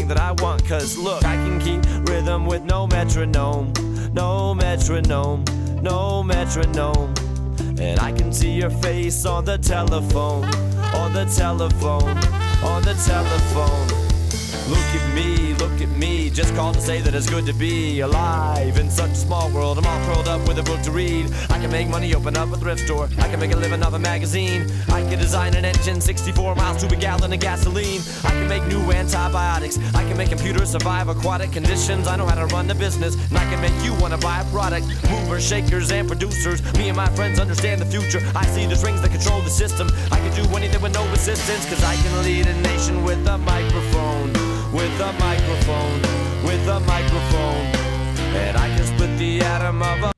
anything that I want. Cause look, I can keep rhythm with no metronome. No metronome, no metronome. And I can see your face on the telephone. On the telephone, on the telephone. Look at me, just called to say that it's good to be alive in such a small world. I'm all curled up with a book to read. I can make money, open up a thrift store. I can make a living off a magazine. I can design an engine, 64 miles to a gallon of gasoline. I can make new antibiotics. I can make computers survive aquatic conditions. I know how to run the business, and I can make you want to buy a product. Movers, shakers, and producers. Me and my friends understand the future. I see the strings that control the system. I can do anything with no resistance, cause I can lead a nation with a microphone. With a microphone, with a microphone. And I can split the atom of a